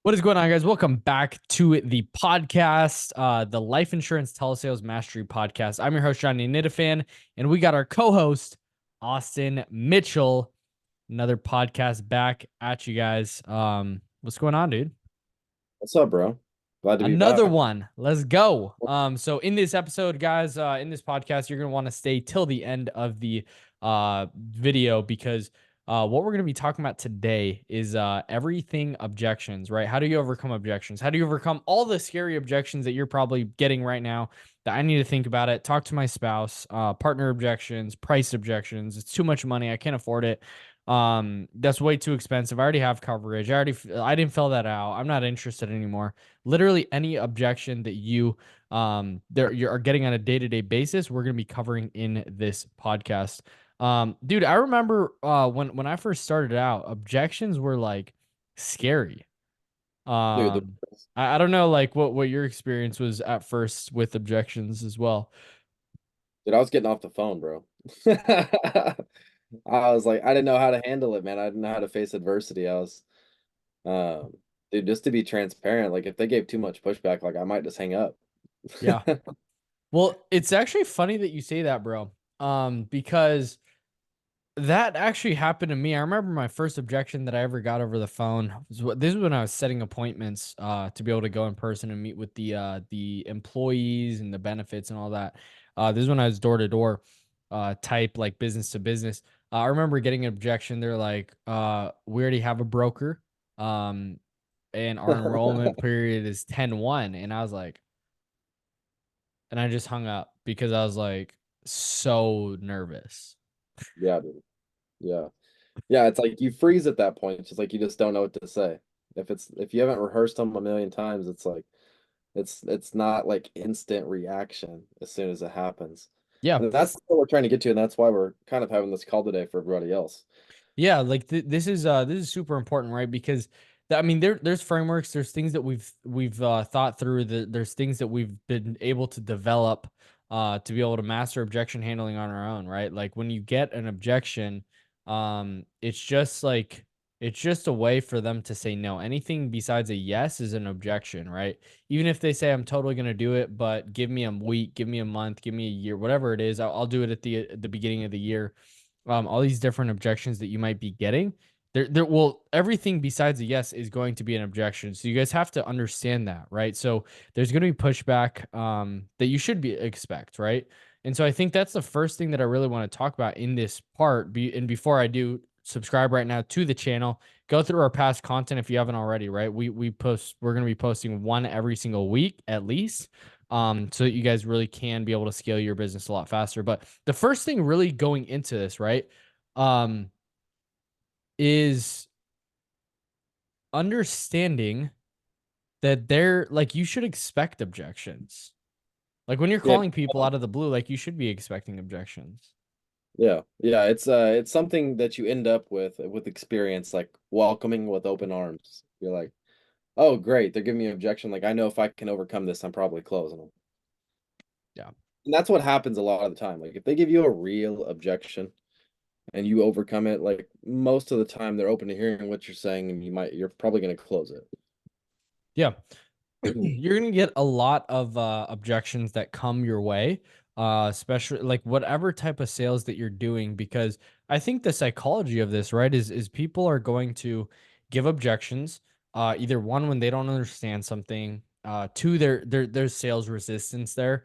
What is going on, guys? Welcome back to the podcast, the Life Insurance Telesales Mastery Podcast. I'm your host, Johnny Nitafan, and we got our co-host, Austin Mitchell. Another podcast back at you guys. What's going on, dude? What's up, bro? Glad to be Another back. one. Let's go. So in this episode, guys, in this podcast, you're gonna want to stay till the end of the video because what we're gonna be talking about today is everything objections, right? How do you overcome objections? How do you overcome all the scary objections that you're probably getting right now? That I need to think about it. Talk to my spouse, partner objections, price objections. It's too much money. I can't afford it. That's way too expensive. I already have coverage. I didn't fill that out. I'm not interested anymore. Literally any objection that you are getting on a day-to-day basis, we're going to be covering in this podcast. Dude, I remember when I first started out, objections were like scary. Dude, I don't know like what your experience was at first with objections as well. I was getting off the phone, bro. I was like, I didn't know how to handle it, man. I didn't know how to face adversity. Um, dude, just to be transparent, like if they gave too much pushback, like I might just hang up. Yeah. Well, it's actually funny that you say that, bro. Because that actually happened to me. I remember my first objection that I ever got over the phone. This is when I was setting appointments to be able to go in person and meet with the employees and the benefits and all that. This is when I was door to door type like business to business. I remember getting an objection. They're like, we already have a broker. Um, and our enrollment period is 10/1. And I was like, and I just hung up because I was like so nervous. Yeah, dude. Yeah. Yeah, it's like you freeze at that point. It's just like you just don't know what to say. If you haven't rehearsed them a million times, it's like it's not like instant reaction as soon as it happens. Yeah. And that's what we're trying to get to, and that's why we're kind of having this call today for everybody else. Yeah, like this is super important, right? Because I mean, there's frameworks, there's things that we've thought through. There's things that we've been able to develop to be able to master objection handling on our own, right? Like when you get an objection, it's just like it's just a way for them to say no. Anything besides a yes is an objection, right? Even if they say I'm totally gonna do it, but give me a week, give me a month, give me a year, whatever it is, I'll do it at the beginning of the year. All these different objections that you might be getting. Well, everything besides a yes is going to be an objection. So you guys have to understand that, right? So there's going to be pushback that you should be expect, right? And so I think that's the first thing that I really want to talk about in this part. And before I do, subscribe right now to the channel. Go through our past content if you haven't already, right? We're going to be posting one every single week at least, so that you guys really can be able to scale your business a lot faster. But the first thing really going into this, right, um, is understanding that they're like you should expect objections. Like when you're Yeah, calling people out of the blue, like you should be expecting objections. yeah. It's something that you end up with experience, like welcoming with open arms. You're like, oh, great, they're giving me an objection. Like I know if I can overcome this, I'm probably closing them. Yeah. And that's what happens a lot of the time. Like if they give you a real objection and you overcome it, like most of the time they're open to hearing what you're saying, and you're probably going to close it. Yeah. You're gonna get a lot of objections that come your way, especially like whatever type of sales that you're doing, because I think the psychology of this, right, is people are going to give objections, either one when they don't understand something, two there's sales resistance there.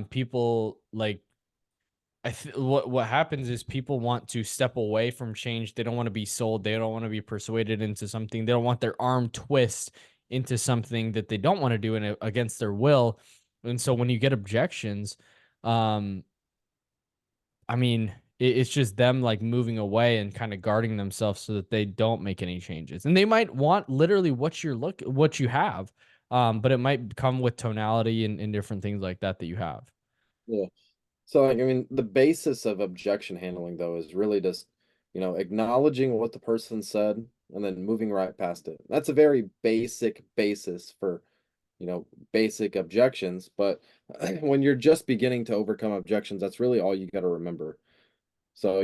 People like what happens is people want to step away from change. They don't want to be sold. They don't want to be persuaded into something. They don't want their arm twist into something that they don't want to do against their will. And so when you get objections, um, I mean, it's just them like moving away and kind of guarding themselves so that they don't make any changes. And they might want literally what you have, but it might come with tonality and different things like that that you have. Yeah. So, like, I mean, the basis of objection handling, though, is really just, acknowledging what the person said and then moving right past it. That's a very basic basis for, basic objections. But when you're just beginning to overcome objections, that's really all you got to remember. So,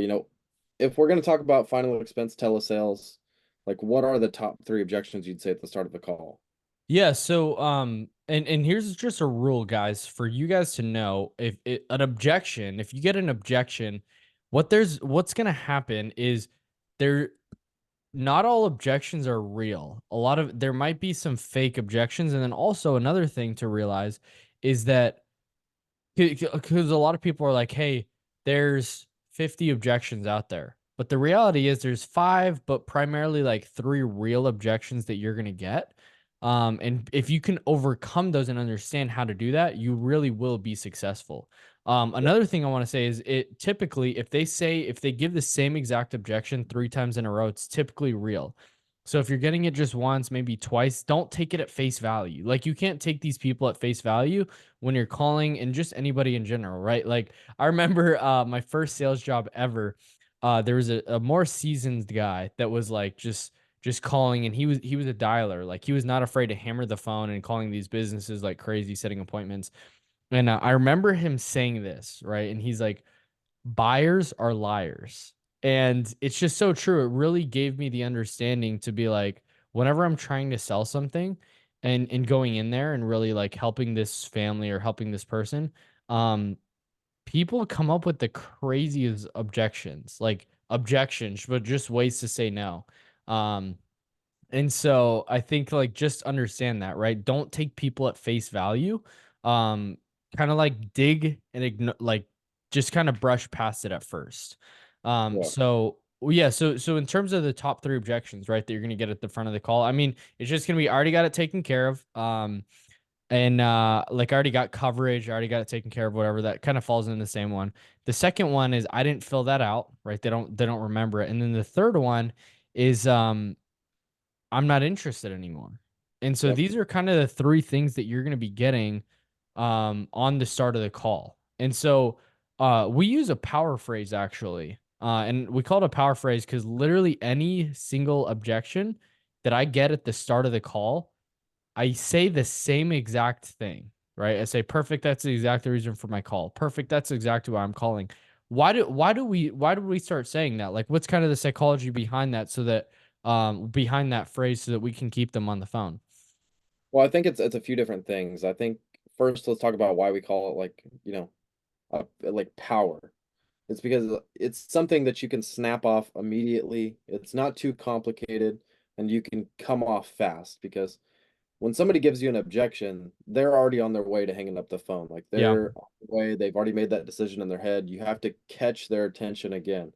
if we're going to talk about final expense telesales, Like, what are the top three objections you'd say at the start of a call? Yeah, so and here's just a rule, guys, for you guys to know an objection, if you get an objection, what's gonna happen is there not all objections are real. A lot of there might be some fake objections, and then also another thing to realize is that because a lot of people are like, hey, there's 50 objections out there. But the reality is there's five, but primarily like three real objections that you're going to get. And if you can overcome those and understand how to do that, you really will be successful. Yeah, Another thing I want to say is it typically, if they give the same exact objection three times in a row, it's typically real. So if you're getting it just once, maybe twice, don't take it at face value. Like you can't take these people at face value when you're calling and just anybody in general, right? Like I remember my first sales job ever. There was a more seasoned guy that was like just calling and he was a dialer. Like he was not afraid to hammer the phone and calling these businesses like crazy, setting appointments. And I remember him saying this, right? And he's like, buyers are liars. And it's just so true. It really gave me the understanding to be like, whenever I'm trying to sell something and going in there and really like helping this family or helping this person, um, people come up with the craziest objections, like objections, but just ways to say no. Um, and so I think like just understand that, right? Don't take people at face value. Um, Kind of like dig and like just kind of brush past it at first. yeah. So well, yeah, so in terms of the top three objections, right, that you're gonna get at the front of the call, I mean, it's just gonna be already got it taken care of. And like I already got coverage, I already got it taken care of, whatever. That kind of falls in the same one. The second one is I didn't fill that out, right? They don't remember it. And then the third one is I'm not interested anymore. And so Yep. these are kind of the three things that you're going to be getting on the start of the call. And so we use a power phrase actually. And we call it a power phrase because literally any single objection that I get at the start of the call, I say the same exact thing, right? I say, perfect. That's the exact reason for my call. Perfect. That's exactly why I'm calling. Why do we start saying that? Like, what's kind of the psychology behind that so that behind that phrase so that we can keep them on the phone? Well, I think it's a few different things. I think first let's talk about why we call it like, like power. It's because it's something that you can snap off immediately. It's not too complicated and you can come off fast because when somebody gives you an objection, they're already on their way to hanging up the phone. Like Yeah. they're on the way, they've already made that decision in their head. You have to catch their attention again.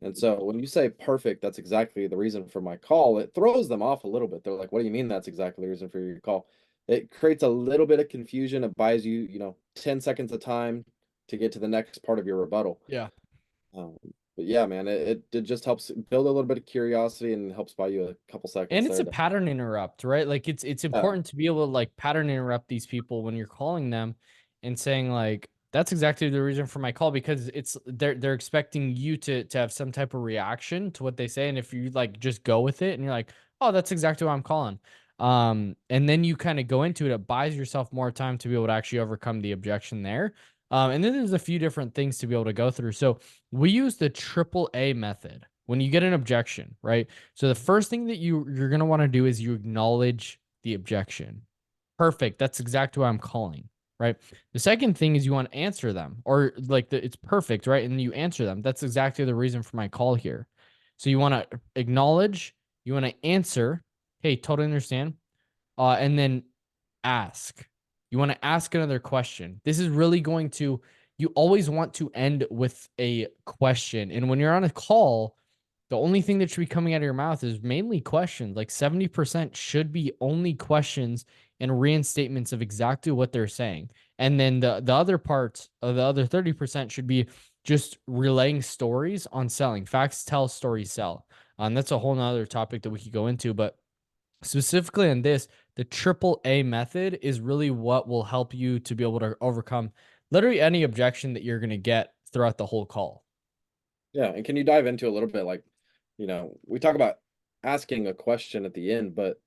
And so when you say perfect, that's exactly the reason for my call, it throws them off a little bit. They're like, what do you mean that's exactly the reason for your call? It creates a little bit of confusion. It buys you, 10 seconds of time to get to the next part of your rebuttal. Yeah. Um, but yeah, man, it just helps build a little bit of curiosity and helps buy you a couple And seconds it's there a to, pattern interrupt, right? Like it's yeah, important to be able to like pattern interrupt these people when you're calling them and saying like that's exactly the reason for my call because it's they're expecting you to have some type of reaction to what they say. And if you like just go with it and you're like, oh, that's exactly why I'm calling. And then you kind of go into it, it buys yourself more time to be able to actually overcome the objection there. And then there's a few different things to be able to go through. So we use the triple A method when you get an objection, right? So the first thing that you're gonna want to do is you acknowledge the objection. Perfect. That's exactly why I'm calling, right? The second thing is you want to answer them, or like it's perfect, right? And you answer them. That's exactly the reason for my call here. So you want to acknowledge, you want to answer. Hey, totally understand. And then ask. You want to ask another question. This is really going to, you always want to end with a question. And when you're on a call, the only thing that should be coming out of your mouth is mainly questions. Like 70% should be only questions and reinstatements of exactly what they're saying. And then the other part of the other 30% should be just relaying stories on selling. Facts tell, stories sell. That's a whole nother topic that we could go into, but specifically in this, the triple A method is really what will help you to be able to overcome literally any objection that you're going to get throughout the whole call. yeah. And can you dive into a little bit like, we talk about asking a question at the end, but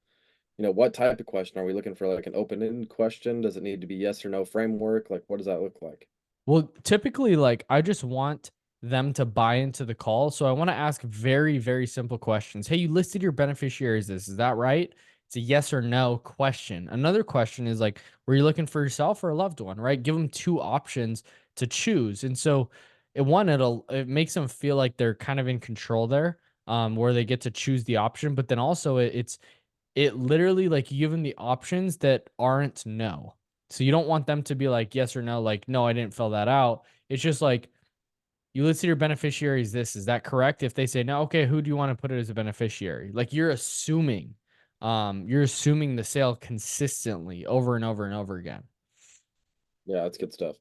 what type of question are we looking for? Like an open-ended question? Does it need to be yes or no framework? Like, what does that look like? Well, typically, like I just want them to buy into the call. So I want to ask very, very simple questions. Hey, you listed your beneficiaries. Is that right? It's a yes or no question. Another question is like, were you looking for yourself or a loved one, right? Give them two options to choose. And so it makes them feel like they're kind of in control there, where they get to choose the option. But then also it literally like you give them the options that aren't no. So you don't want them to be like yes or no, like, no, I didn't fill that out. It's just like you listed your beneficiaries. Is that correct? If they say no, okay, who do you want to put it as a beneficiary? Like you're assuming the sale consistently over and over and over again. Yeah, it's good stuff.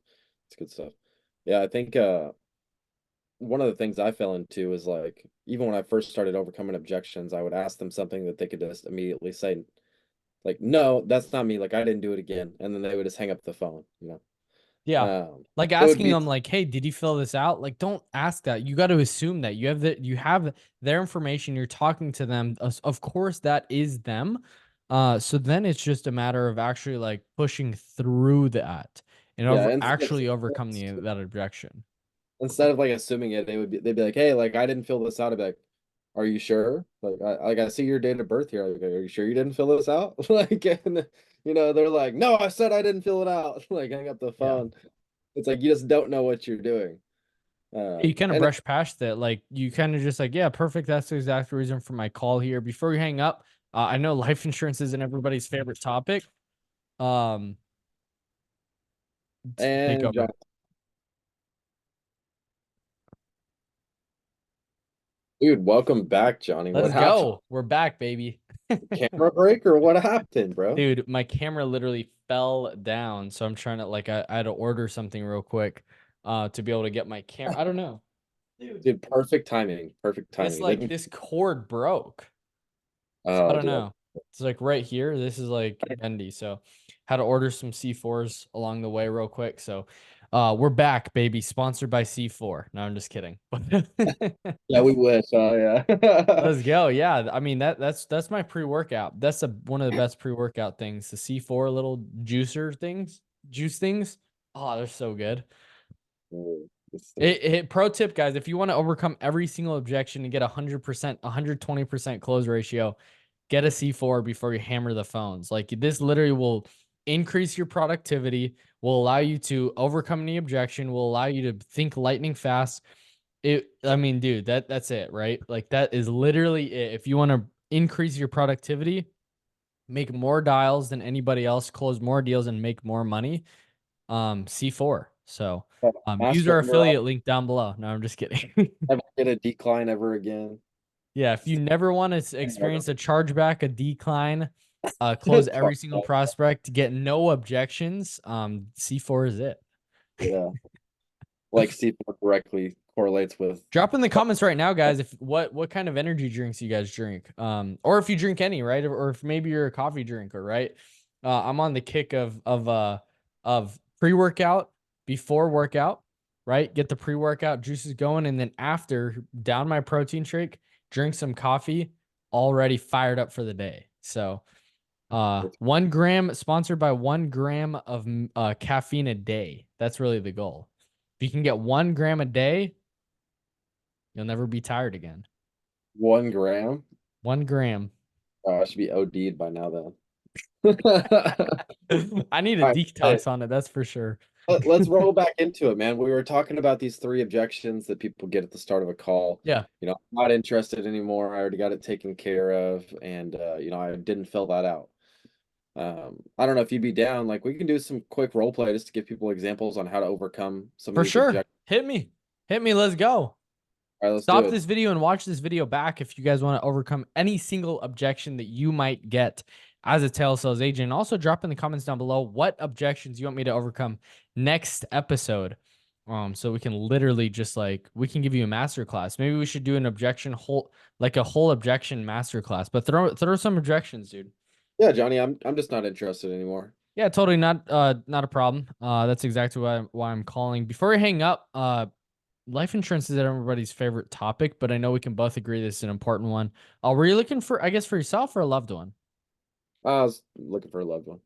It's good stuff. Yeah, I think one of the things I fell into is like even when I first started overcoming objections, I would ask them something that they could just immediately say, like, no, that's not me. Like I didn't do it again. And then they would just hang up the phone, you know. Yeah. Like It would asking be them like, "Hey, did you fill this out?" Like don't ask that. You got to assume that you have their information, you're talking to them. Of course that is them. So then it's just a matter of actually like pushing through that and yeah, actually overcome that objection. instead of like assuming it, they'd be like, hey, like I didn't fill this out. I'd be like, are you sure? Like I see your date of birth here. Like, are you sure you didn't fill this out? Like, and they're like, no, I said I didn't fill it out. Like, hang up the Yeah. phone. It's like you just don't know what you're doing. You kind of And brush past that. Like you kind of just like, yeah, perfect. That's the exact reason for my call here. Before you hang up, I know life insurance isn't everybody's favorite topic. Um, take and John, over. dude, welcome back, Johnny. What Let's happened? go. We're back, baby. Camera break or what happened, bro? Dude, my camera literally fell down, so I'm trying to like I had to order something real quick to be able to get my camera. I don't know. Dude, Dude, perfect timing. Perfect this timing. It like didn't. this cord broke. So I Oh, don't dude. know. It's like right here. This is like bendy. So had to order some C4s along the way real quick. So we're back, baby. Sponsored by C4. No, I'm just kidding. Yeah, we wish. Oh, yeah. Let's go. Yeah. I mean that's my pre-workout. That's one of the best pre-workout things. The C4 little juice things. Oh, they're so good. This thing. Pro tip, guys, if you want to overcome every single objection and get 100%, 120% close ratio, get a C4 before you hammer the phones. Like this literally will increase your productivity, will allow you to overcome any objection, will allow you to think lightning fast. I mean, dude, that's it, right? Like that is literally it. If you want to increase your productivity, make more dials than anybody else, close more deals and make more money, C4. So, use Master our underwriter, affiliate link down below. No, I'm just kidding. never get a decline ever again. Yeah, if you never want to experience a chargeback, a decline, close every single prospect, get no objections, C4 is it. Yeah, like C4 directly correlates with. Drop in the comments right now, guys, if what kind of energy drinks you guys drink. Or if you drink any, right? Or if maybe you're a coffee drinker, right? I'm on the kick of pre-workout, before workout, right? Get the pre-workout juices going, and then after down my protein shake, drink some coffee, already fired up for the day. So 1 gram, sponsored by 1 gram of caffeine a day. That's really the goal. If you can get 1 gram a day, you'll never be tired again. 1 gram. 1 gram. Oh, I should be OD'd by now then. All I need a right, hey, detox on it, that's for sure. let's roll back into it, man. We were talking about these three objections that people get at the start of a call. Yeah, I'm not interested anymore. I already got it taken care of, and I didn't fill that out. I don't know if you'd be down. Like, we can do some quick role play just to give people examples on how to overcome some of for these sure. objections. Hit me. Hit me. Let's go. All right, let's do Stop it. this video and watch this video back if you guys want to overcome any single objection that you might get as a telesales agent. Also, drop in the comments down below what objections you want me to overcome next episode. So we can literally just like we can give you a master class. Maybe we should do an objection a whole objection master class. But throw some objections, dude. Yeah, Johnny, I'm just not interested anymore. Yeah, totally not a problem. That's exactly why I'm calling. Before we hang up, life insurance is everybody's favorite topic, but I know we can both agree this is an important one. Were you looking for, I guess, for yourself or a loved one? I was looking for a loved one.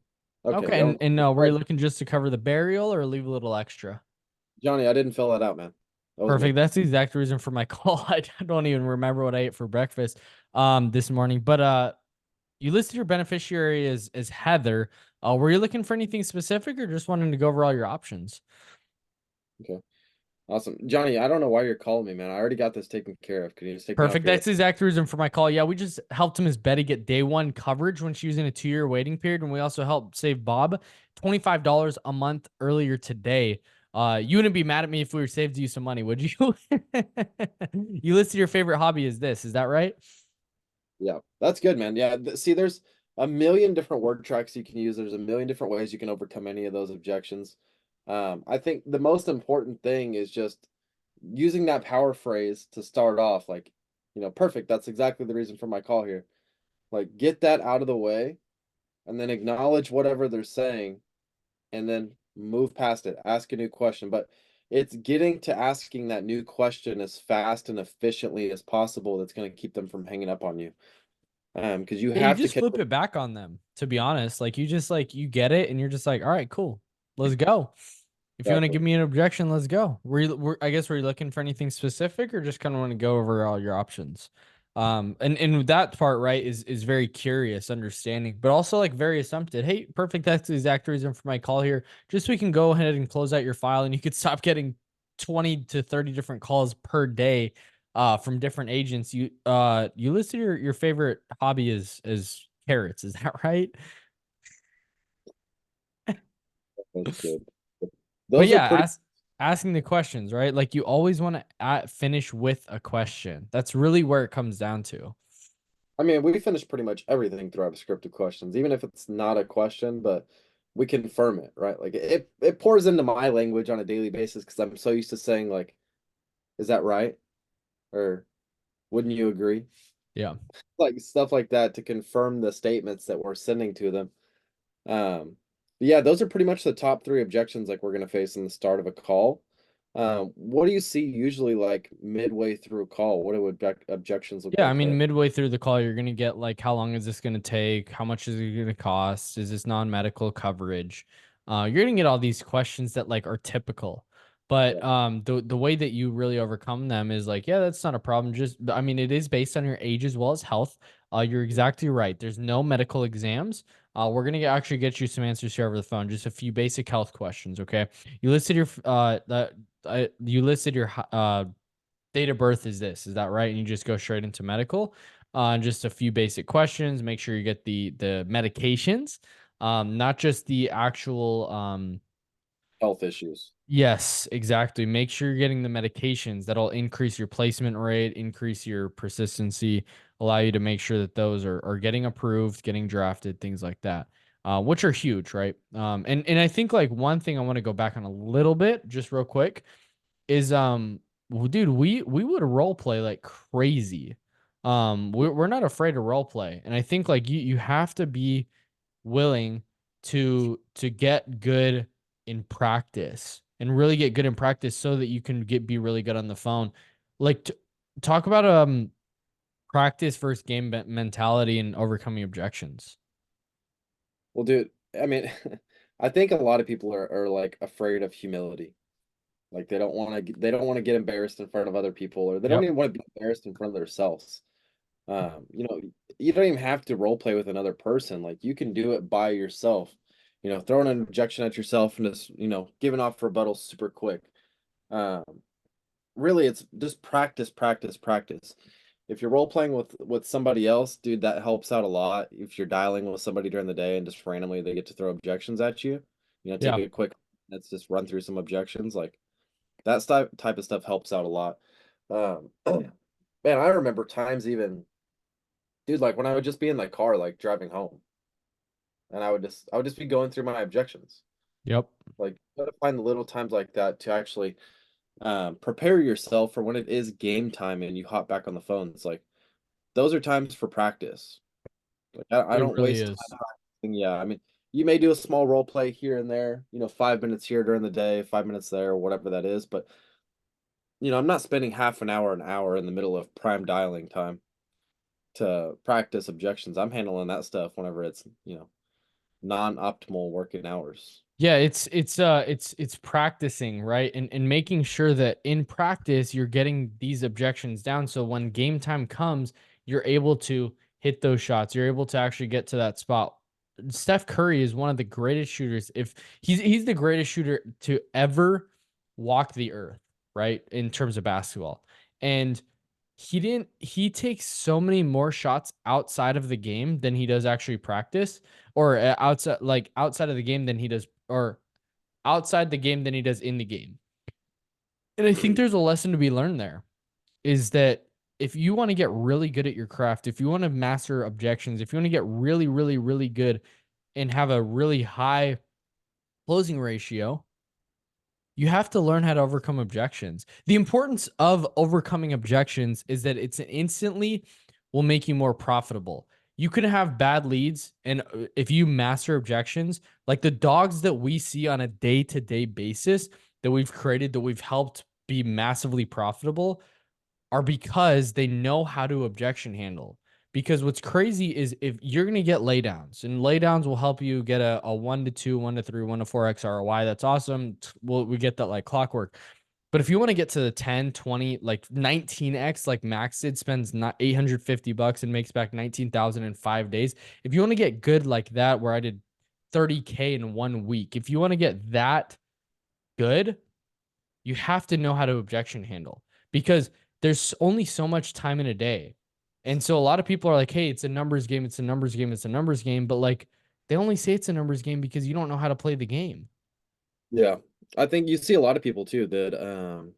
Okay, Okay, and were you looking just to cover the burial or leave a little extra? Johnny, I didn't fill that out, man. That was me. Perfect. That's the exact reason for my call. I don't even remember what I ate for breakfast this morning. But you listed your beneficiary as Heather. Were you looking for anything specific or just wanting to go over all your options? Okay. Awesome. Johnny, I don't know why you're calling me, man. I already got this taken care of. Can you just take me off Perfect. your That's list? the exact reason for my call. Yeah, we just helped Miss Betty get day one coverage when she was in a 2-year waiting period. And we also helped save Bob $25 a month earlier today. You wouldn't be mad at me if we were saved you some money, would you? You listed your favorite hobby as this. Is that right? Yeah, that's good, man. Yeah, see, there's a million different word tracks you can use. There's a million different ways you can overcome any of those objections. I think the most important thing is just using that power phrase to start off. Like, perfect. That's exactly the reason for my call here. Like, get that out of the way and then acknowledge whatever they're saying and then move past it. Ask a new question. But it's getting to asking that new question as fast and efficiently as possible that's going to keep them from hanging up on you. Because you Yeah, you have to just catch. flip it back on them, to be honest. Like you just like you get it and you're just like, all right, cool. Let's go. If you want to Exactly. give me an objection, let's go. I guess were you looking for anything specific or just kind of want to go over all your options? And that part, right, is very curious, understanding, but also like very assumptive. Hey, perfect. That's the exact reason for my call here. Just so we can go ahead and close out your file and you could stop getting 20 to 30 different calls per day from different agents. You listed your favorite hobby as carrots, is that right? That's good. But Those are yeah, pretty. asking the questions, right? Like you always want to finish with a question. That's really where it comes down to. I mean, we finish pretty much everything through our descriptive questions, even if it's not a question, but we confirm it, right? Like it pours into my language on a daily basis because I'm so used to saying like, "Is that right?" or "Wouldn't you agree?" Yeah. Like stuff like that to confirm the statements that we're sending to them. But yeah, those are pretty much the top three objections like we're gonna face in the start of a call. What do you see usually like midway through a call? What do objections look Yeah, I like mean, there? midway through the call, you're gonna get like, how long is this gonna take? How much is it gonna cost? Is this non-medical coverage? You're gonna get all these questions that like are typical, but Yeah. the way that you really overcome them is like, yeah, that's not a problem. Just, I mean, it is based on your age as well as health. You're exactly right. There's no medical exams. We're gonna actually get you some answers here over the phone. Just a few basic health questions. Okay. You listed your you listed your date of birth is this, is that right? And you just go straight into medical. Just a few basic questions. Make sure you get the medications, not just the actual. Health issues. Yes, exactly. Make sure you're getting the medications that'll increase your placement rate, increase your persistency, allow you to make sure that those are getting approved, getting drafted, things like that, which are huge, right? And I think like one thing I want to go back on a little bit, just real quick, is well, dude, we would role play like crazy. We're not afraid to role play. And I think like you have to be willing to get good in practice and really get good in practice so that you can be really good on the phone. Like talk about practice versus game mentality and overcoming objections. Well, dude, I mean, I think a lot of people are like afraid of humility. Like they don't want to get embarrassed in front of other people, or they don't Yep. even want to be embarrassed in front of themselves. You know, you don't even have to role play with another person. Like you can do it by yourself. Throwing an objection at yourself and just, giving off rebuttals super quick. Um, Really, it's just practice, practice, practice. If you're role playing with somebody else, dude, that helps out a lot. If you're dialing with somebody during the day and just randomly they get to throw objections at you, take Yeah. a quick, let's just run through some objections. Like that type of stuff helps out a lot. Man, I remember times even, dude, like when I would just be in my car, like driving home, and I would just be going through my objections. Yep. Like, you gotta find the little times like that to actually prepare yourself for when it is game time and you hop back on the phone. It's like those are times for practice. Like I It don't really waste time is. practicing. Yeah, I mean, you may do a small role play here and there, 5 minutes here during the day, 5 minutes there, whatever that is. But I'm not spending half an hour in the middle of prime dialing time to practice objections. I'm handling that stuff whenever it's non-optimal working hours. Yeah, it's practicing, right? And making sure that in practice you're getting these objections down so when game time comes, you're able to hit those shots. You're able to actually get to that spot. Steph Curry is one of the greatest shooters. If he's the greatest shooter to ever walk the earth, right? In terms of basketball. And he takes so many more shots outside of the game than he does actually practice or outside of the game than he does or outside the game than he does in the game. And I think there's a lesson to be learned there is that if you want to get really good at your craft, if you want to master objections, if you want to get really, really, really good and have a really high closing ratio, you have to learn how to overcome objections. The importance of overcoming objections is that it's instantly will make you more profitable. You can have bad leads, and if you master objections, like the dogs that we see on a day-to-day basis that we've created, that we've helped be massively profitable, are because they know how to objection handle. Because what's crazy is if you're going to get laydowns, and laydowns will help you get a 1 to 2, 1 to 3, 1 to 4x ROI. That's awesome. We get that like clockwork. But if you want to get to the 10, 20, like 19x, like Max did, spends not $850 and makes back 19,000 in 5 days. If you want to get good like that, where I did 30K in 1 week, if you want to get that good, you have to know how to objection handle because there's only so much time in a day. And so a lot of people are like, hey, it's a numbers game, it's a numbers game, it's a numbers game. But like they only say it's a numbers game because you don't know how to play the game. Yeah. I think you see a lot of people too that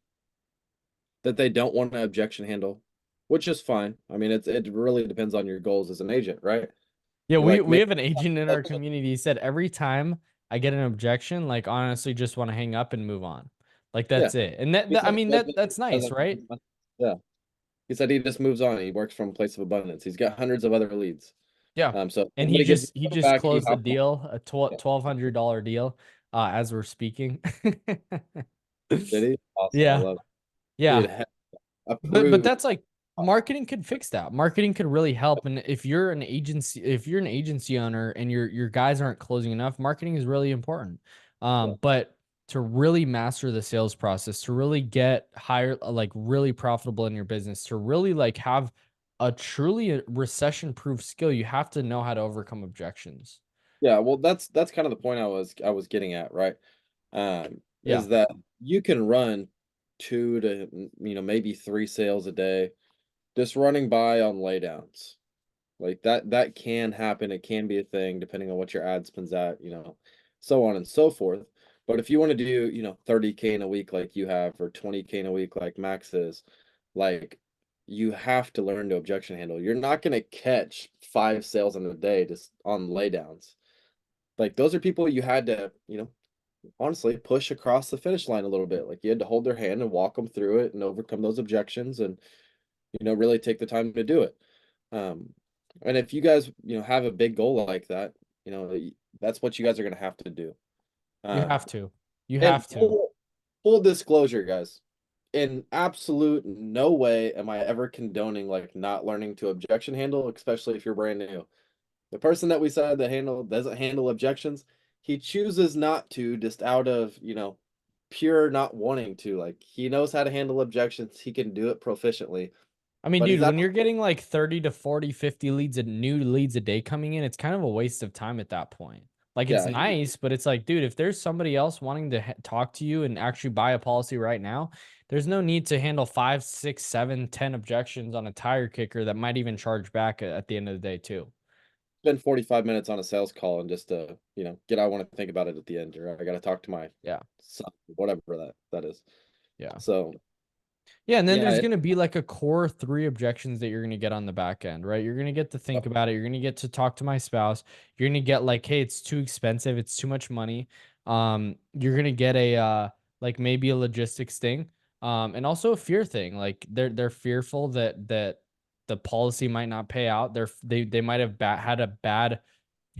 they don't want to objection handle, which is fine. I mean, it really depends on your goals as an agent, right? Yeah, You're we like, we man, have an agent in our community. He said every time I get an objection, like honestly, just want to hang up and move on. Like yeah. that's it. And He I said mean that's nice, right? yeah. He said he just moves on. He works from a place of abundance. He's got hundreds of other leads. Yeah. So if And somebody gives you he a just back, you closed a hop on. deal, a Yeah. $1,200 deal, as we're speaking. Did he? Awesome. I Yeah. love it. Yeah. Dude, But approved. that's like marketing could fix that. Marketing could really help. And if you're an agency owner and your guys aren't closing enough, marketing is really important. Yeah. But to really master the sales process, to really get higher, like really profitable in your business, to really like have a truly recession-proof skill, you have to know how to overcome objections. Yeah, well, that's kind of the point I was getting at, right? Yeah. Is that you can run two to maybe three sales a day just running by on laydowns. Like that can happen. It can be a thing depending on what your ad spends at, so on and so forth. But if you want to do, 30K in a week like you have or 20K in a week like Max is, like you have to learn to objection handle. You're not going to catch five sales in a day just on laydowns. Like those are people you had to, honestly push across the finish line a little bit. Like you had to hold their hand and walk them through it and overcome those objections and, really take the time to do it. Um, and if you guys, have a big goal like that, that's what you guys are going to have to do. You Um, have to. You and have to. full disclosure, guys, in absolute no way am I ever condoning like not learning to objection handle, especially if you're brand new. The person that we said that doesn't handle objections, he chooses not to just out of, pure not wanting to. Like he knows how to handle objections, he can do it proficiently, I mean, but dude, he's out. when you're getting like 30 to 40, 50 leads, new leads a day coming in, it's kind of a waste of time at that point. Like it's Yeah, nice, but it's like, dude, if there's somebody else wanting to talk to you and actually buy a policy right now, there's no need to handle 5, 6, 7, 10 objections on a tire kicker that might even charge back at the end of the day too. spend 45 minutes on a sales call and just I want to think about it at the end, or I got to talk to my Yeah. son, whatever that is. Yeah. So Yeah, and then yeah, there's going to be like a core three objections that you're going to get on the back end, right? You're going to get to think about it. You're going to get to talk to my spouse. You're going to get like, hey, it's too expensive. It's too much money. You're going to get a like maybe a logistics thing, and also a fear thing. Like they're fearful that the policy might not pay out. They might have had a bad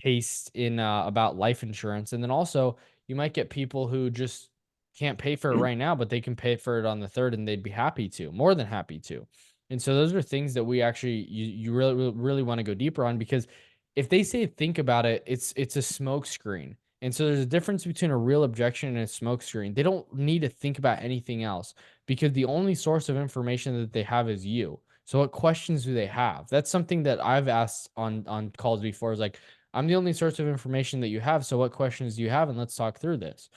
taste in about life insurance, and then also you might get people who just can't pay for it right now, but they can pay for it on the third, and they'd be happy to, more than happy to. And so those are things that we actually you really really want to go deeper on because if they say think about it, it's a smoke screen. And so there's a difference between a real objection and a smoke screen. They don't need to think about anything else because the only source of information that they have is you. So what questions do they have? That's something that I've asked on calls before is like, I'm the only source of information that you have. So what questions do you have? And let's talk through this.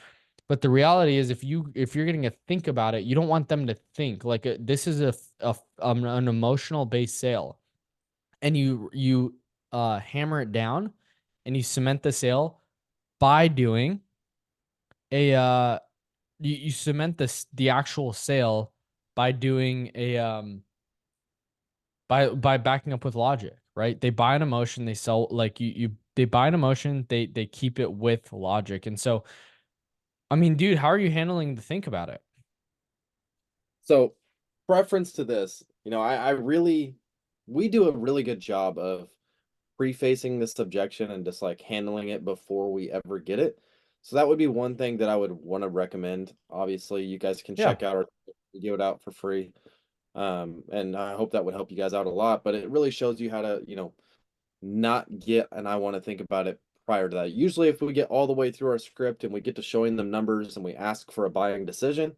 But the reality is, if you're getting to think about it, you don't want them to think like this is an emotional based sale, and you hammer it down, and you cement the sale by doing a you cement the actual sale by doing a by backing up with logic, right? They buy an emotion, they sell like you they buy an emotion, they keep it with logic. And so, I mean, dude, how are you handling the think about it? So, preference to this, I really, we do a really good job of prefacing this objection and just like handling it before we ever get it. So that would be one thing that I would want to recommend. Obviously, you guys can Yeah. check out or give it out for free. And I hope that would help you guys out a lot, but it really shows you how to, not get and I want to think about it prior to that. Usually if we get all the way through our script and we get to showing them numbers and we ask for a buying decision,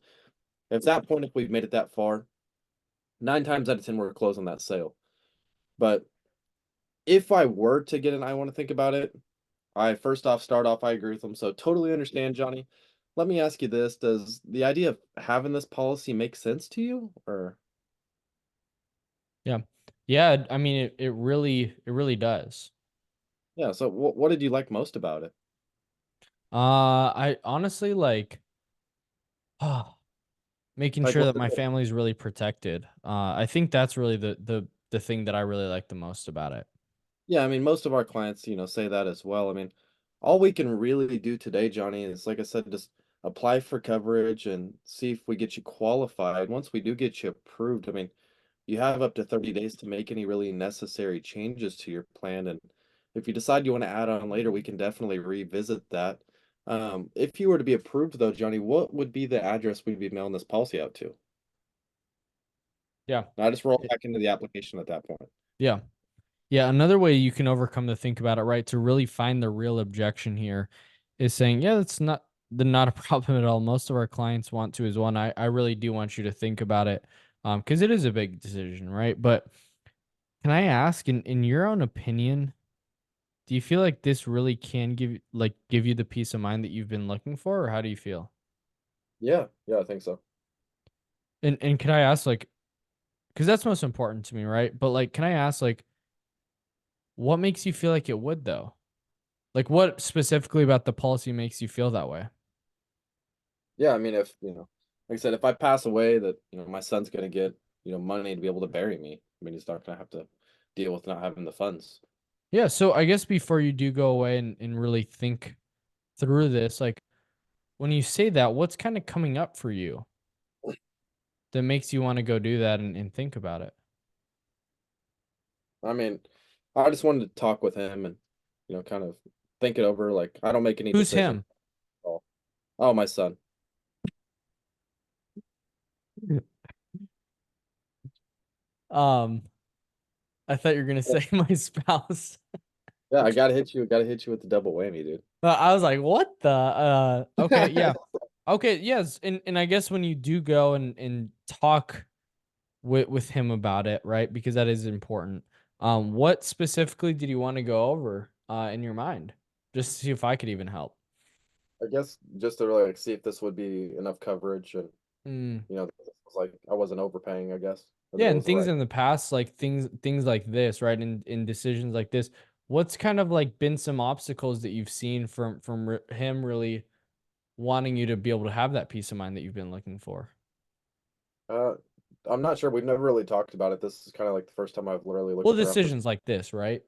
at that point, if we've made it that far, 9 times out of 10, we're closing that sale. But if I were to get an I want to think about it, I first off start off, I agree with them. So totally understand, Johnny. Let me ask you this. Does the idea of having this policy make sense to you? Or Yeah. Yeah, I mean it really does. yeah, so what did you like most about it? I honestly like making Like sure what that my family's really protected. I think that's really the thing that I really like the most about it. Yeah, I mean, most of our clients, say that as well. I mean, all we can really do today, Johnny, is like I said, just apply for coverage and see if we get you qualified. Once we do get you approved, I mean, you have up to 30 days to make any really necessary changes to your plan. And if you decide you want to add on later, we can definitely revisit that. If you were to be approved, though, Johnny, what would be the address we'd be mailing this policy out to? Yeah. And I just roll It- back into the application at that point. Yeah. Yeah, another way you can overcome the think about it, right, to really find the real objection here is saying, yeah, that's not a problem at all. Most of our clients want to as well. And I really do want you to think about it. Because it is a big decision, right? But can I ask, in your own opinion, do you feel like this really can give you the peace of mind that you've been looking for, or how do you feel? Yeah, yeah, I think so. And can I ask, like, because that's most important to me, right? But like, can I ask, like, what makes you feel like it would though? Like, what specifically about the policy makes you feel that way? Yeah, I mean, if, like I said, if I pass away, that, my son's gonna get, money to be able to bury me. I mean, he's not gonna have to deal with not having the funds. Yeah, so I guess before you do go away and really think through this, like when you say that, what's kind of coming up for you that makes you want to go do that and think about it? I mean, I just wanted to talk with him and, kind of think it over. Like, I don't make any Who's decisions him? at all. Oh, my son. Um, I thought you were gonna Yeah, say my spouse. yeah, I gotta hit you with the double whammy, dude. I was like, what the okay, yeah. Okay, yes. And I guess when you do go and talk with him about it, right? Because that is important. What specifically did you want to go over in your mind? Just to see if I could even help. I guess just to really like see if this would be enough coverage and, Mm. this was like I wasn't overpaying, I guess, and that Yeah, it and was the things right. in the past, like things like this, right? In decisions like this, what's kind of like been some obstacles that you've seen from him really wanting you to be able to have that peace of mind that you've been looking for? Uh, I'm not sure. We've never really talked about it. This is kind of like the first time I've literally Well, looked around for. decisions like this, right?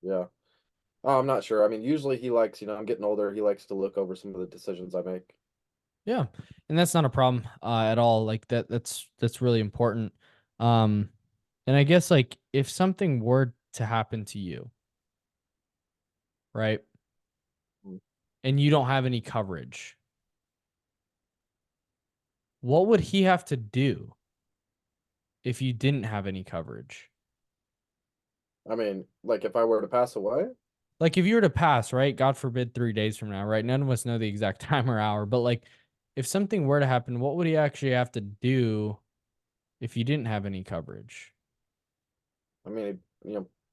Yeah. Oh, I'm not sure. I mean, usually he likes, I'm getting older. He likes to look over some of the decisions I make. Yeah, and that's not a problem at all. Like that's really important. Um, and I guess like if something were to happen to you, right, Mm. and you don't have any coverage, what would he have to do if you didn't have any coverage? I mean, like if I were to pass away, Like if you were to pass, right? God forbid 3 days from now, right? None of us know the exact time or hour, but like if something were to happen, what would he actually have to do if you didn't have any coverage? I mean,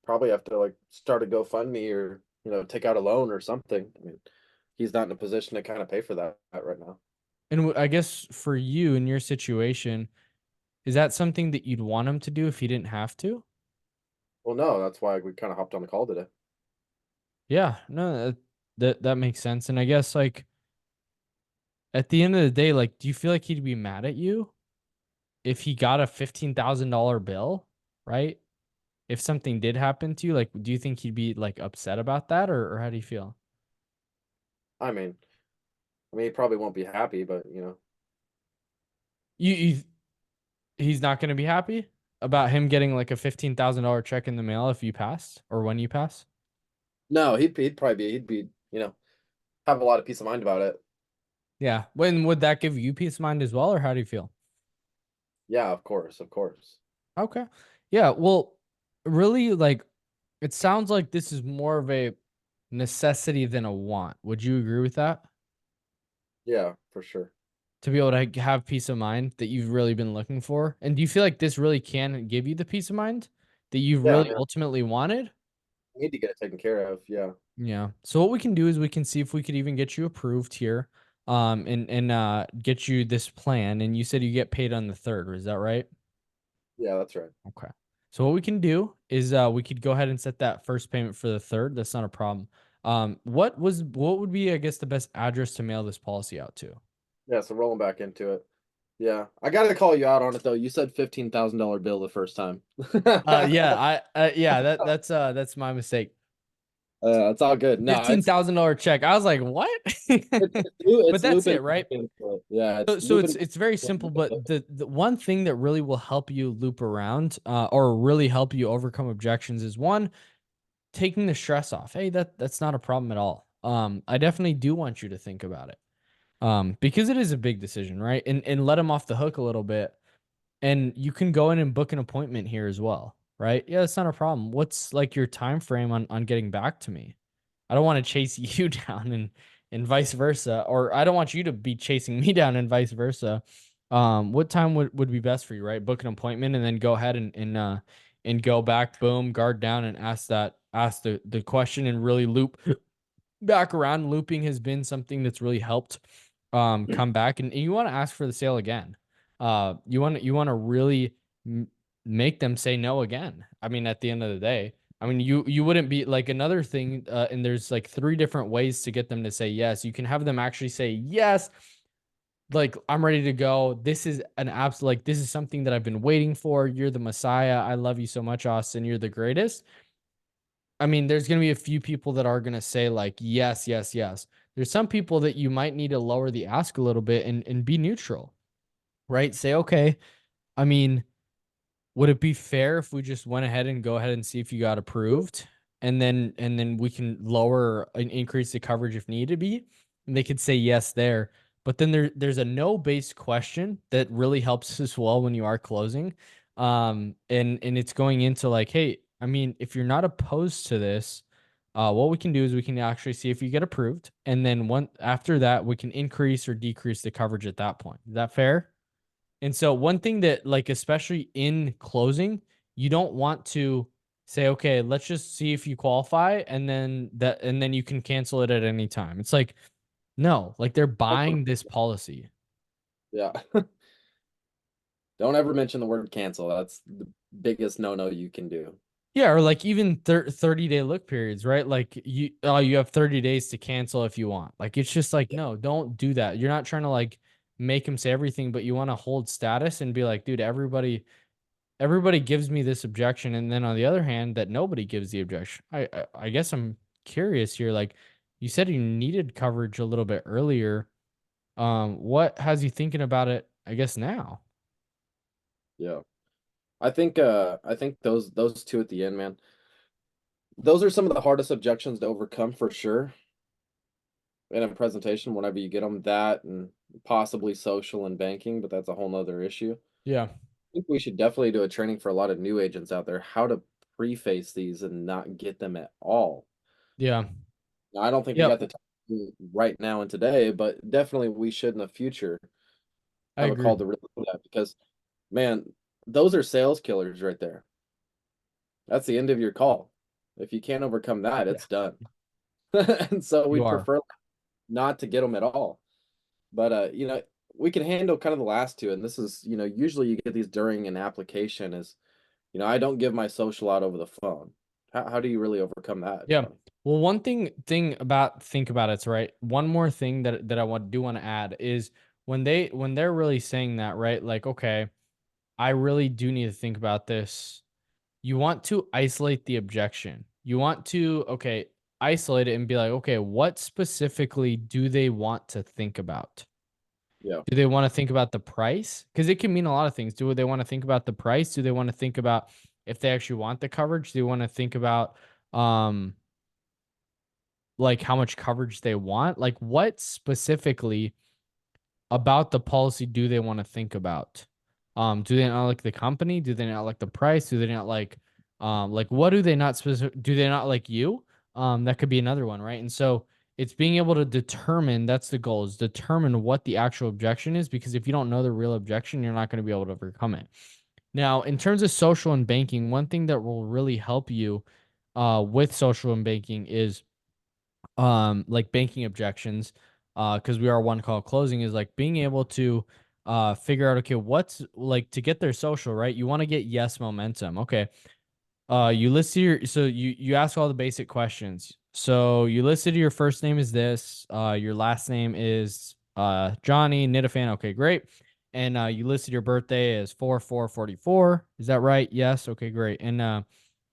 probably have to like start a GoFundMe or, take out a loan or something. I mean, he's not in a position to kind of pay for that right now. And I guess for you in your situation, is that something that you'd want him to do if he didn't have to? Well, no, that's why we kind of hopped on the call today. Yeah, no, that makes sense. And I guess like at the end of the day, like, do you feel like he'd be mad at you if he got a $15,000 bill, right? If something did happen to you, like, do you think he'd be like upset about that, or how do you feel? I mean, he probably won't be happy, but You he's not going to be happy about him getting like a $15,000 check in the mail if you pass or when you pass. no, he'd probably be, have a lot of peace of mind about it. Yeah. When would that give you peace of mind as well, or how do you feel? Yeah, of course, of course. Okay. Yeah. Well, really, like, it sounds like this is more of a necessity than a want. Would you agree with that? Yeah, for sure. To be able to have peace of mind that you've really been looking for? And do you feel like this really can give you the peace of mind that you've Yeah, I really mean, ultimately wanted? I need to get it taken care of. Yeah, Yeah. So what we can do is we can see if we could even get you approved here, and get you this plan. And you said you get paid on the third, is that right? yeah, that's right. Okay. So what we can do is we could go ahead and set that first payment for the third. That's not a problem. What would be, I guess, the best address to mail this policy out to? Yeah, so rolling back into it. Yeah, I got to call you out on it though. You said $15,000 bill the first time. Yeah, yeah, that's my mistake. It's all good. No, $15,000 check. I was like, what? But it's that's looping it, right? back into it. Yeah, it's So looping. it's very simple, but the one thing that really will help you loop around, or really help you overcome objections is one, taking the stress off. Hey, that's not a problem at all. I definitely do want you to think about it. Because it is a big decision, right? And let them off the hook a little bit. And you can go in and book an appointment here as well, right? Yeah, that's not a problem. What's like your time frame on getting back to me? I don't want to chase you down and vice versa, or I don't want you to be chasing me down and vice versa. What time would be best for you, right? Book an appointment and then go ahead and go back, boom, guard down and ask the question and really loop back around. Looping has been something that's really helped come back, and you want to ask for the sale again. You want to really make them say no again. I mean, at the end of the day, I mean, you wouldn't be like another thing, and there's like three different ways to get them to say yes. You can have them actually say yes, like I'm ready to go. This is an absolute, like this is something that I've been waiting for. You're the Messiah. I love you so much, Austin. You're the greatest. I mean, there's going to be a few people that are going to say like, yes, yes, yes. There's some people that you might need to lower the ask a little bit and be neutral, right? Say, okay, I mean, would it be fair if we just went ahead and go ahead and see if you got approved, and then we can lower and increase the coverage if needed be? And they could say yes there. But then there's a no based question that really helps as well when you are closing. And it's going into like, hey, I mean, if you're not opposed to this, what we can do is we can actually see if you get approved, and then one after that we can increase or decrease the coverage at that point. Is that fair? And so one thing that like especially in closing, you don't want to say, okay, let's just see if you qualify and then you can cancel it at any time. It's like, no, like they're buying this policy. Yeah. Don't ever mention the word cancel. That's the biggest no-no you can do. Yeah, or like even 30-day look periods, right? Like you have 30 days to cancel if you want. Like it's just like, no, don't do that. You're not trying to like make them say everything, but you want to hold status and be like, dude, everybody gives me this objection, and then on the other hand that nobody gives the objection. I guess I'm curious here, like you said you needed coverage a little bit earlier. What has you thinking about it, I guess, now? Yeah. I think those two at the end, man. Those are some of the hardest objections to overcome for sure in a presentation whenever you get them, that and possibly social and banking, but that's a whole nother issue. Yeah. I think we should definitely do a training for a lot of new agents out there, how to preface these and not get them at all. Yeah. Now, I don't think we Yep. got the time right now and today, but definitely we should in the future I have a agree. call to really do that because, man, those are sales killers right there. That's the end of your call. If you can't overcome that, Yeah. it's done. And so You we'd are. prefer not to get them at all. But we can handle kind of the last two, and this is, usually you get these during an application is, I don't give my social out over the phone. How do you really overcome that, Yeah. Johnny? Well, one thing about think about it's right. One more thing that I want to add is when they're really saying that, right? Like, okay, I really do need to think about this. You want to isolate the objection. You want to, okay, isolate it and be like, okay, what specifically do they want to think about? Yeah. Do they want to think about the price? Because it can mean a lot of things. Do they want to think about the price? Do they want to think about if they actually want the coverage? Do they want to think about um like how much coverage they want? Like what specifically about the policy do they want to think about? Do they not like the company? Do they not like the price? Do they not like what do they not specific do they not like you? That could be another one, right? And so it's being able to determine that's the goal is determine what the actual objection is because if you don't know the real objection, you're not going to be able to overcome it. Now, in terms of social and banking, one thing that will really help you with social and banking is like banking objections because we are one call closing is like being able to figure out okay what's like to get their social right you want to get yes momentum okay you listed your so you ask all the basic questions so you listed your first name is this your last name is Johnny Nitafan okay great and you listed your birthday as 4444 is that right yes okay great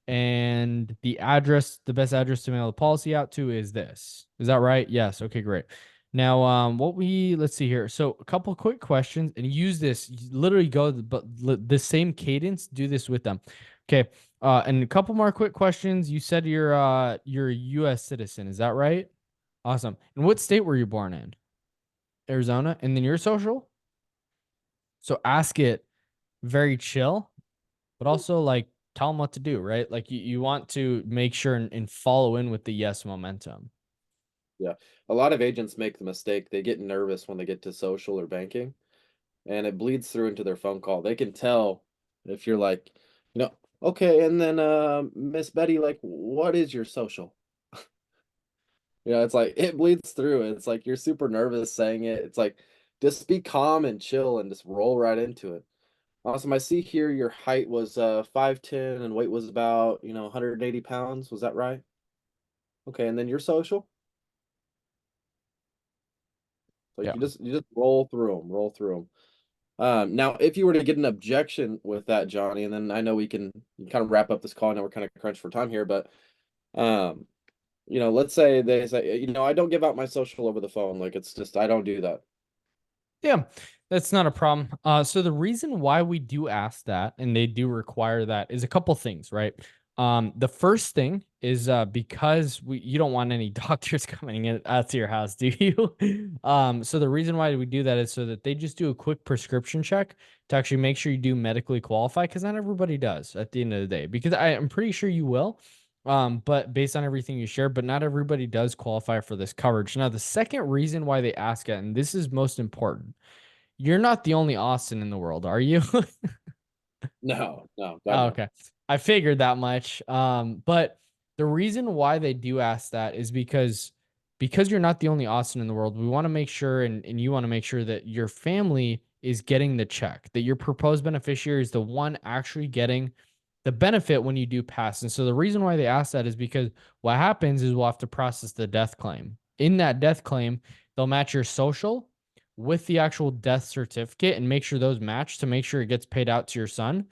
and the address, the best address to mail the policy out to is this. Is that right? Yes. Okay, great. Now, let's see here. So, a couple quick questions and use this. Literally go the same cadence. Do this with them. Okay. And a couple more quick questions. You said you're a U.S. citizen. Is that right? Awesome. And what state were you born in? Arizona. And then your social. So ask it very chill but also like tell them what to do, right? Like you want to make sure and follow in with the yes momentum. Yeah. A lot of agents make the mistake. They get nervous when they get to social or banking, and it bleeds through into their phone call. They can tell if you're like, okay, and then Miss Betty, like, what is your social? It's like it bleeds through. It's like you're super nervous saying it. It's like just be calm and chill and just roll right into it. Awesome. I see here your height was 5'10" and weight was about, 180 pounds. Was that right? Okay, and then your social? Like Yeah. you just roll through them, roll through them. Now, if you were to get an objection with that, Johnny, and then I know we can kind of wrap up this call. I know we're kind of crunched for time here, but um, let's say they say, I don't give out my social over the phone. Like it's just I don't do that. Yeah, that's not a problem. So the reason why we do ask that and they do require that is a couple things, right? The first thing is because you don't want any doctors coming in out to your house, do you? So the reason why we do that is so that they just do a quick prescription check to actually make sure you do medically qualify, because not everybody does at the end of the day. Because I'm pretty sure you will. But based on everything you share, but not everybody does qualify for this coverage. Now, the second reason why they ask it, and this is most important, you're not the only Austin in the world, are you? No, no, God Oh, no. okay. I figured that much. But the reason why they do ask that is because you're not the only Austin in the world, we want to make sure and you want to make sure that your family is getting the check, that your proposed beneficiary is the one actually getting the benefit when you do pass. And so the reason why they ask that is because what happens is we'll have to process the death claim. In that death claim, they'll match your social with the actual death certificate and make sure those match to make sure it gets paid out to your son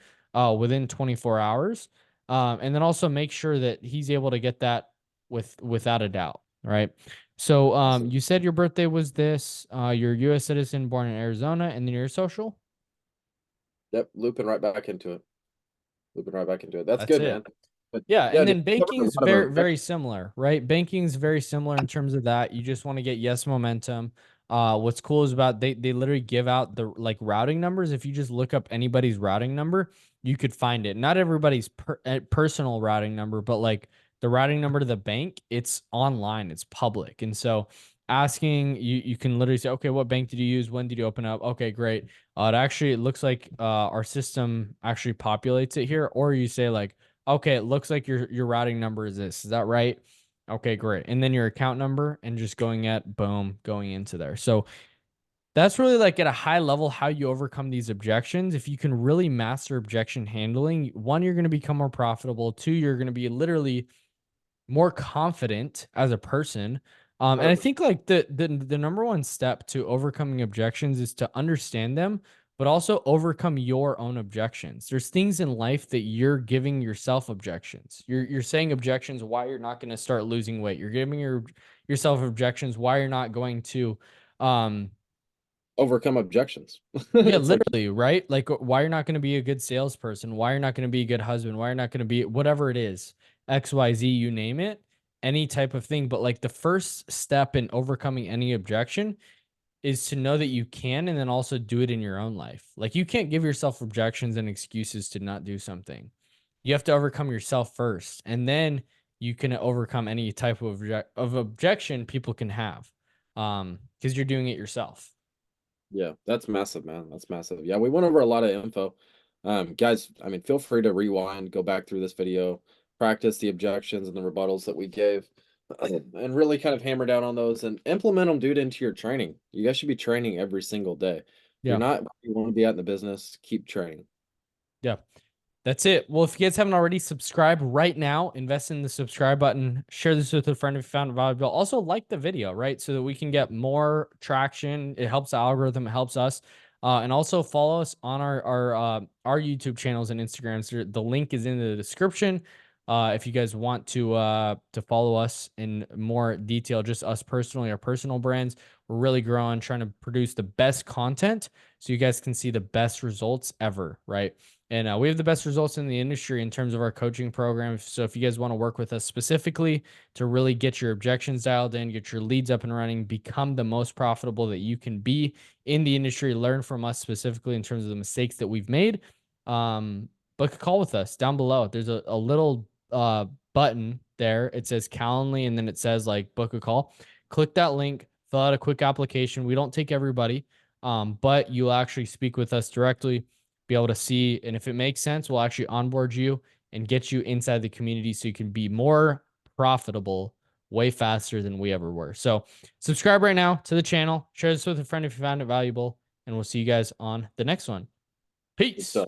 within 24 hours. And then also make sure that he's able to get that without a doubt, right? So Awesome. you said your birthday was this, you're a US citizen born in Arizona, and then your social? Yep, looping right back into it. Looping right back into it. That's That's good, it. man. But Yeah, yeah, and dude, then we covered a banking's lot of very very objections. similar, right? Banking's very similar in terms of that. You just want to get yes momentum. What's cool is about they literally give out the like routing numbers. If you just look up anybody's routing number, you could find it. Not everybody's personal routing number, but like the routing number to the bank, it's online, it's public. And so asking you can literally say, okay, what bank did you use? When did you open up? Okay, great. It looks like our system actually populates it here. Or you say like, okay, it looks like your routing number is this. Is that right? Okay, great. And then your account number and just going into there. So that's really like at a high level how you overcome these objections. If you can really master objection handling, one, you're going to become more profitable. Two, you're going to be literally more confident as a person. And I 100%. think like the number one step to overcoming objections is to understand them, but also overcome your own objections. There's things in life that you're giving yourself objections. You're saying objections why you're not going to start losing weight. You're giving yourself objections why you're not going to um Overcome objections. yeah, It's like, literally, right? Like why you're not going to be a good salesperson, why you're not going to be a good husband, why you're not going to be whatever it is, XYZ, you name it, any type of thing. But like the first step in overcoming any objection is to know that you can and then also do it in your own life. Like you can't give yourself objections and excuses to not do something. You have to overcome yourself first, and then you can overcome any type of objection people can have. Because you're doing it yourself. yeah, that's massive, man. That's massive. Yeah, we went over a lot of info. Guys, I mean, feel free to rewind, go back through this video, practice the objections and the rebuttals that we gave, and really kind of hammer down on those and implement them, dude, into your training. You guys should be training every single day. If you're Yeah. not, you want to be out in the business, keep training. Yeah. That's it. Well, if you guys haven't already, subscribe right now. Invest in the subscribe button. Share this with a friend if you found it valuable. Also, like the video, right? So that we can get more traction. It helps the algorithm. It helps us. And also follow us on our YouTube channels and Instagrams. The link is in the description. If you guys want to follow us in more detail, just us personally, our personal brands, we're really growing, trying to produce the best content so you guys can see the best results ever, right? And we have the best results in the industry in terms of our coaching program. So if you guys want to work with us specifically to really get your objections dialed in, get your leads up and running, become the most profitable that you can be in the industry, learn from us specifically in terms of the mistakes that we've made, book a call with us down below. There's a little button there. It says Calendly, and then it says like book a call. Click that link, fill out a quick application. We don't take everybody, but you'll actually speak with us directly, be able to see, and if it makes sense, we'll actually onboard you and get you inside the community so you can be more profitable way faster than we ever were. So subscribe right now to the channel, share this with a friend if you found it valuable, and we'll see you guys on the next one. Good Peace. stuff.